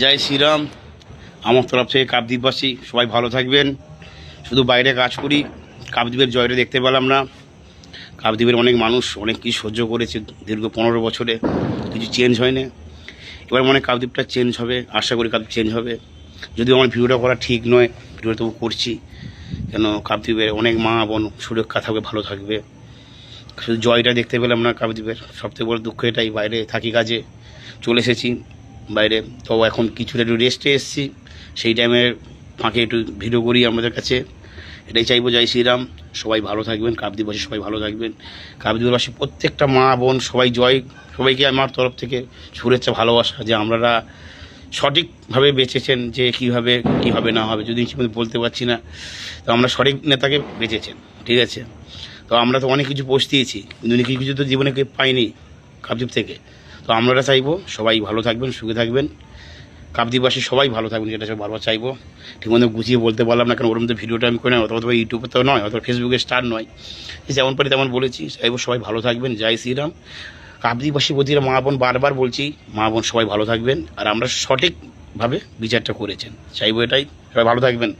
জয় শ্রীরাম। আমার তরফ থেকে কাকদ্বীপবাসী সবাই ভালো থাকবেন। শুধু বাইরে কাজ করি, কাকদ্বীপের জয়টা দেখতে পেলাম না। কাকদ্বীপের অনেক মানুষ অনেক কিছু সহ্য করেছে দীর্ঘ 15 বছরে, কিছু চেঞ্জ হয় না। এবার মনে হয় কাকদ্বীপটা চেঞ্জ হবে, আশা করি কাকদ্বীপ চেঞ্জ হবে। যদিও আমার ভিডিওটা করা ঠিক নয়, ভিডিওটা তবু করছি কেন কাকদ্বীপের অনেক মা বোন সুরক্ষা থাকবে, ভালো থাকবে। শুধু জয়টা দেখতে পেলাম না কাকদ্বীপের, সবথেকে বড় দুঃখ এটাই। বাইরে থাকি, কাজে চলে এসেছি বাইরে, তো এখন কিছুটা একটু রেস্টে এসেছি, সেই টাইমের ফাঁকে একটু ভিডিও করি আমাদের কাছে, এটাই চাইবো। জয় শ্রীরাম। সবাই ভালো থাকবেন, কাকদ্বীপবাসী সবাই ভালো থাকবেন। কাকদ্বীপবাসী প্রত্যেকটা মা বোন সবাই জয়, সবাইকে আমার তরফ থেকে শুভেচ্ছা ভালোবাসা, যে আপনারা সঠিকভাবে বেঁচেছেন, যে কীভাবে কী হবে না হবে যদি বলতে পারছি না, তো আমরা সঠিক নেতাকে বেঁচেছেন, ঠিক আছে। তো আমরা তো অনেক কিছু পৌঁছিয়েছি, কিন্তু কিছু কিছু তো জীবনে পাইনি কাকদ্বীপ থেকে। তো আমরা চাইবো সবাই ভালো থাকবেন, সুখে থাকবেন, কাকদ্বীপবাসী সবাই ভালো থাকবেন, যেটা সব বারবার চাইবো। ঠিক মতো গুছিয়ে বলতে পারলাম না, কারণ ওরকম তো ভিডিওটা আমি করি না, অথবা ইউটিউবে তো নয়, অথবা ফেসবুকে স্টার নয়, যেমন পারি তেমন বলেছি। চাইবো সবাই ভালো থাকবেন। জয় শ্রীরাম। কাকদ্বীপবাসী প্রতিটা মা বোন, বারবার বলছি, মা বোন সবাই ভালো থাকবেন, আর আমরা সঠিকভাবে বিচারটা করেছেন, চাইবো এটাই। সবাই ভালো থাকবেন।